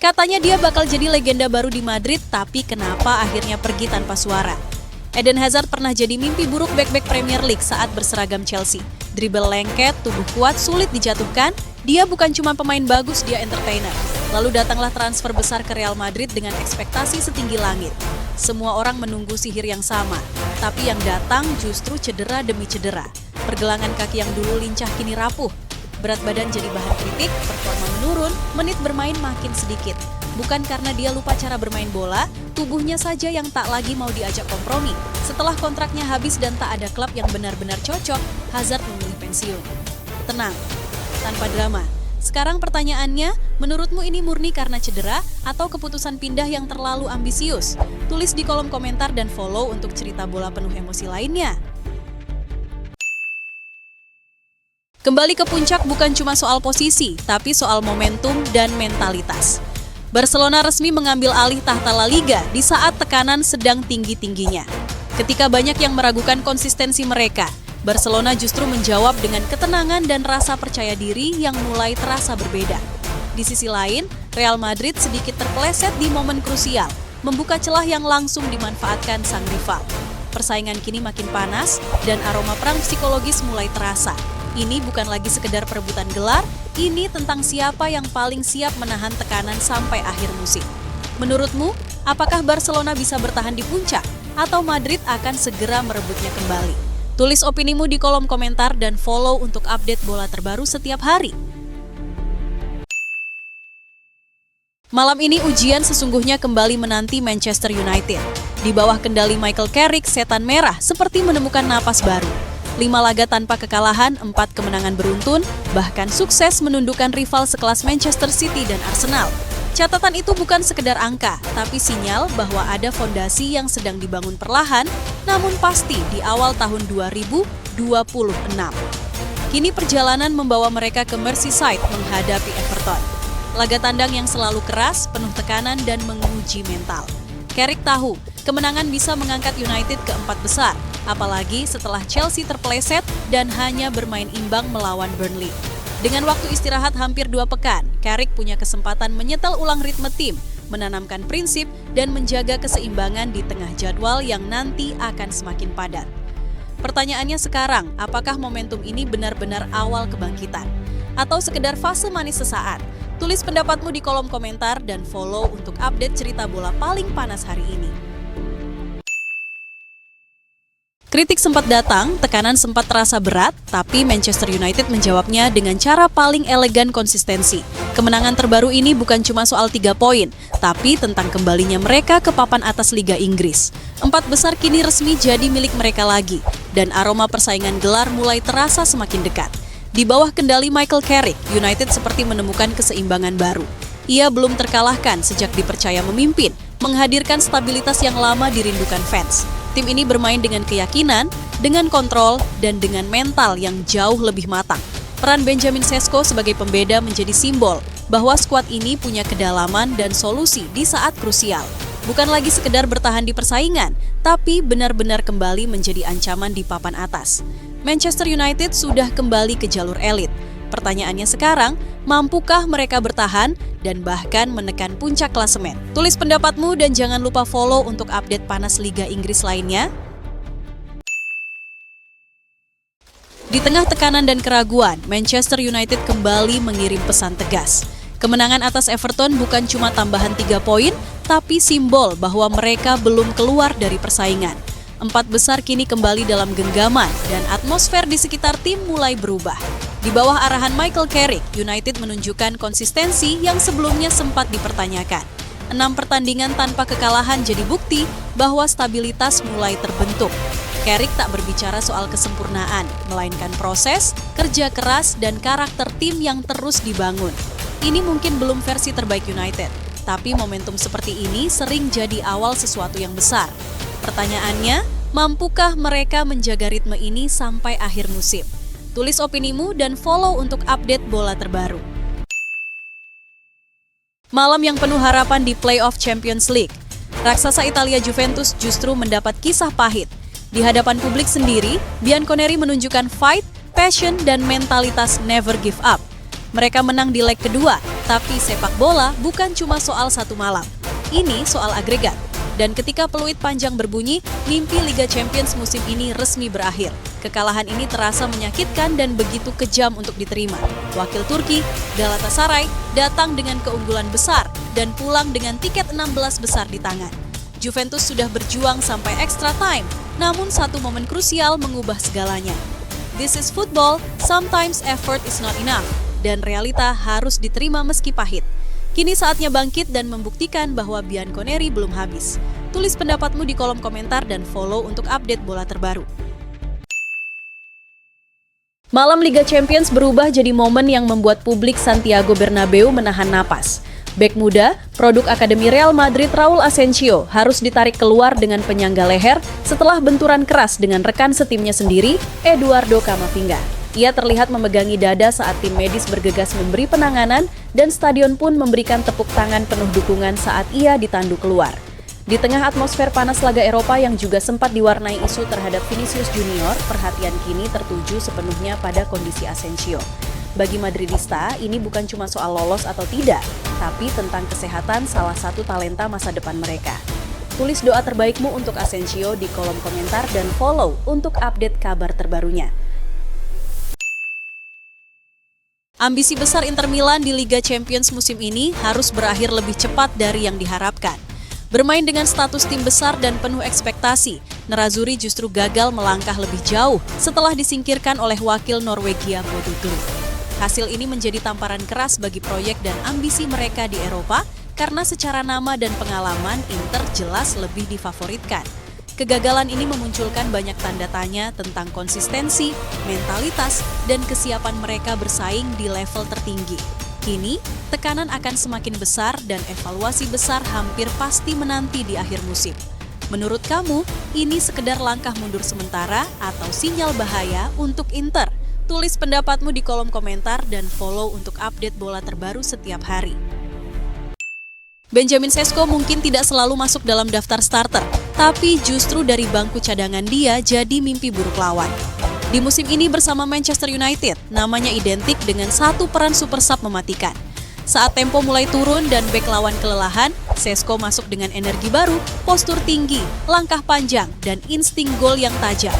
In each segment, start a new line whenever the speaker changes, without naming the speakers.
Katanya dia bakal jadi legenda baru di Madrid, tapi kenapa akhirnya pergi tanpa suara? Eden Hazard pernah jadi mimpi buruk bek-bek Premier League saat berseragam Chelsea. Dribble lengket, tubuh kuat, sulit dijatuhkan, dia bukan cuma pemain bagus, dia entertainer. Lalu datanglah transfer besar ke Real Madrid dengan ekspektasi setinggi langit. Semua orang menunggu sihir yang sama, tapi yang datang justru cedera demi cedera. Pergelangan kaki yang dulu lincah kini rapuh. Berat badan jadi bahan kritik, performa menurun, menit bermain makin sedikit. Bukan karena dia lupa cara bermain bola, tubuhnya saja yang tak lagi mau diajak kompromi. Setelah kontraknya habis dan tak ada klub yang benar-benar cocok, Hazard memilih pensiun. Tenang, tanpa drama. Sekarang pertanyaannya, menurutmu ini murni karena cedera atau keputusan pindah yang terlalu ambisius? Tulis di kolom komentar dan follow untuk cerita bola penuh emosi lainnya. Kembali ke puncak bukan cuma soal posisi, tapi soal momentum dan mentalitas. Barcelona resmi mengambil alih tahta La Liga di saat tekanan sedang tinggi-tingginya. Ketika banyak yang meragukan konsistensi mereka, Barcelona justru menjawab dengan ketenangan dan rasa percaya diri yang mulai terasa berbeda. Di sisi lain, Real Madrid sedikit terpeleset di momen krusial, membuka celah yang langsung dimanfaatkan sang rival. Persaingan kini makin panas dan aroma perang psikologis mulai terasa. Ini bukan lagi sekedar perebutan gelar, ini tentang siapa yang paling siap menahan tekanan sampai akhir musim. Menurutmu, apakah Barcelona bisa bertahan di puncak atau Madrid akan segera merebutnya kembali? Tulis opinimu di kolom komentar dan follow untuk update bola terbaru setiap hari. Malam ini ujian sesungguhnya kembali menanti Manchester United. Di bawah kendali Michael Carrick, setan merah seperti menemukan napas baru. 5 laga tanpa kekalahan, 4 kemenangan beruntun, bahkan sukses menundukkan rival sekelas Manchester City dan Arsenal. Catatan itu bukan sekedar angka, tapi sinyal bahwa ada fondasi yang sedang dibangun perlahan, namun pasti di awal tahun 2026. Kini perjalanan membawa mereka ke Merseyside menghadapi Everton. Laga tandang yang selalu keras, penuh tekanan dan menguji mental. Carrick tahu, kemenangan bisa mengangkat United ke 4 besar, apalagi setelah Chelsea terpeleset dan hanya bermain imbang melawan Burnley. Dengan waktu istirahat hampir 2 pekan, Carrick punya kesempatan menyetel ulang ritme tim, menanamkan prinsip, dan menjaga keseimbangan di tengah jadwal yang nanti akan semakin padat. Pertanyaannya sekarang, apakah momentum ini benar-benar awal kebangkitan? Atau sekedar fase manis sesaat? Tulis pendapatmu di kolom komentar dan follow untuk update cerita bola paling panas hari ini. Kritik sempat datang, tekanan sempat terasa berat, tapi Manchester United menjawabnya dengan cara paling elegan konsistensi. Kemenangan terbaru ini bukan cuma soal 3 poin, tapi tentang kembalinya mereka ke papan atas Liga Inggris. 4 besar kini resmi jadi milik mereka lagi, dan aroma persaingan gelar mulai terasa semakin dekat. Di bawah kendali Michael Carrick, United seperti menemukan keseimbangan baru. Ia belum terkalahkan sejak dipercaya memimpin, menghadirkan stabilitas yang lama dirindukan fans. Tim ini bermain dengan keyakinan, dengan kontrol, dan dengan mental yang jauh lebih matang. Peran Benjamin Sesko sebagai pembeda menjadi simbol bahwa skuad ini punya kedalaman dan solusi di saat krusial. Bukan lagi sekedar bertahan di persaingan, tapi benar-benar kembali menjadi ancaman di papan atas. Manchester United sudah kembali ke jalur elit. Pertanyaannya sekarang, mampukah mereka bertahan dan bahkan menekan puncak klasemen? Tulis pendapatmu dan jangan lupa follow untuk update panas Liga Inggris lainnya. Di tengah tekanan dan keraguan, Manchester United kembali mengirim pesan tegas. Kemenangan atas Everton bukan cuma tambahan 3 poin, tapi simbol bahwa mereka belum keluar dari persaingan. 4 besar kini kembali dalam genggaman dan atmosfer di sekitar tim mulai berubah. Di bawah arahan Michael Carrick, United menunjukkan konsistensi yang sebelumnya sempat dipertanyakan. 6 pertandingan tanpa kekalahan jadi bukti bahwa stabilitas mulai terbentuk. Carrick tak berbicara soal kesempurnaan, melainkan proses, kerja keras, dan karakter tim yang terus dibangun. Ini mungkin belum versi terbaik United, tapi momentum seperti ini sering jadi awal sesuatu yang besar. Pertanyaannya, mampukah mereka menjaga ritme ini sampai akhir musim? Tulis opinimu dan follow untuk update bola terbaru. Malam yang penuh harapan di Playoff Champions League. Raksasa Italia Juventus justru mendapat kisah pahit. Di hadapan publik sendiri, Bianconeri menunjukkan fight, passion, dan mentalitas never give up. Mereka menang di leg kedua, Tapi sepak bola bukan cuma soal satu malam. Ini soal agregat. Dan ketika peluit panjang berbunyi, mimpi Liga Champions musim ini resmi berakhir. Kekalahan ini terasa menyakitkan dan begitu kejam untuk diterima. Wakil Turki, Galatasaray, datang dengan keunggulan besar dan pulang dengan tiket 16 besar di tangan. Juventus sudah berjuang sampai extra time, namun satu momen krusial mengubah segalanya. This is football, sometimes effort is not enough, dan realita harus diterima meski pahit. Kini saatnya bangkit dan membuktikan bahwa Bianconeri belum habis. Tulis pendapatmu di kolom komentar dan follow untuk update bola terbaru. Malam Liga Champions berubah jadi momen yang membuat publik Santiago Bernabeu menahan napas. Bek muda, produk Akademi Real Madrid Raul Asensio harus ditarik keluar dengan penyangga leher setelah benturan keras dengan rekan setimnya sendiri, Eduardo Camavinga. Ia terlihat memegangi dada saat tim medis bergegas memberi penanganan dan stadion pun memberikan tepuk tangan penuh dukungan saat ia ditandu keluar. Di tengah atmosfer panas laga Eropa yang juga sempat diwarnai isu terhadap Vinicius Junior, perhatian kini tertuju sepenuhnya pada kondisi Asensio. Bagi Madridista, ini bukan cuma soal lolos atau tidak, tapi tentang kesehatan salah satu talenta masa depan mereka. Tulis doa terbaikmu untuk Asensio di kolom komentar dan follow untuk update kabar terbarunya. Ambisi besar Inter Milan di Liga Champions musim ini harus berakhir lebih cepat dari yang diharapkan. Bermain dengan status tim besar dan penuh ekspektasi, Nerazzurri justru gagal melangkah lebih jauh setelah disingkirkan oleh wakil Norwegia Bodø Glimt. Hasil ini menjadi tamparan keras bagi proyek dan ambisi mereka di Eropa karena secara nama dan pengalaman Inter jelas lebih difavoritkan. Kegagalan ini memunculkan banyak tanda tanya tentang konsistensi, mentalitas, dan kesiapan mereka bersaing di level tertinggi. Kini, tekanan akan semakin besar dan evaluasi besar hampir pasti menanti di akhir musim. Menurut kamu, ini sekedar langkah mundur sementara atau sinyal bahaya untuk Inter? Tulis pendapatmu di kolom komentar dan follow untuk update bola terbaru setiap hari. Benjamin Sesko mungkin tidak selalu masuk dalam daftar starter, tapi justru dari bangku cadangan dia jadi mimpi buruk lawan. Di musim ini bersama Manchester United, namanya identik dengan satu peran super sub mematikan. Saat tempo mulai turun dan bek lawan kelelahan, Sesko masuk dengan energi baru, postur tinggi, langkah panjang, dan insting gol yang tajam.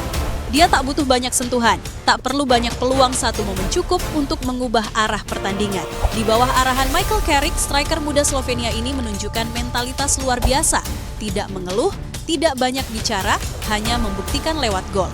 Dia tak butuh banyak sentuhan, tak perlu banyak peluang, satu momen cukup untuk mengubah arah pertandingan. Di bawah arahan Michael Carrick, striker muda Slovenia ini menunjukkan mentalitas luar biasa. Tidak mengeluh, tidak banyak bicara, hanya membuktikan lewat gol.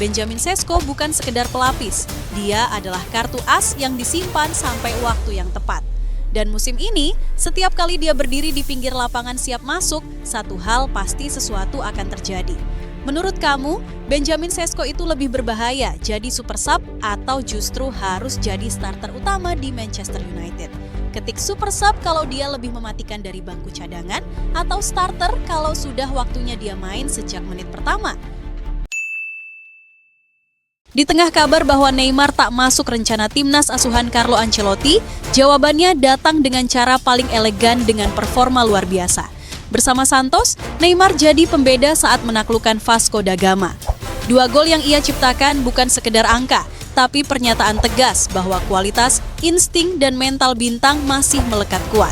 Benjamin Sesko bukan sekedar pelapis, dia adalah kartu as yang disimpan sampai waktu yang tepat. Dan musim ini, setiap kali dia berdiri di pinggir lapangan siap masuk, satu hal pasti sesuatu akan terjadi. Menurut kamu, Benjamin Sesko itu lebih berbahaya jadi super sub atau justru harus jadi starter utama di Manchester United? Ketik super sub kalau dia lebih mematikan dari bangku cadangan atau starter kalau sudah waktunya dia main sejak menit pertama. Di tengah kabar bahwa Neymar tak masuk rencana timnas asuhan Carlo Ancelotti, jawabannya datang dengan cara paling elegan dengan performa luar biasa. Bersama Santos, Neymar jadi pembeda saat menaklukkan Vasco da Gama. 2 gol yang ia ciptakan bukan sekedar angka, tapi pernyataan tegas bahwa kualitas, insting, dan mental bintang masih melekat kuat.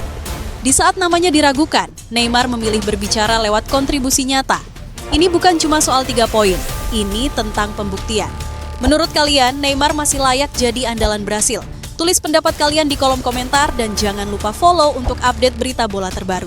Di saat namanya diragukan, Neymar memilih berbicara lewat kontribusi nyata. Ini bukan cuma soal 3 poin, ini tentang pembuktian. Menurut kalian, Neymar masih layak jadi andalan Brasil? Tulis pendapat kalian di kolom komentar dan jangan lupa follow untuk update berita bola terbaru.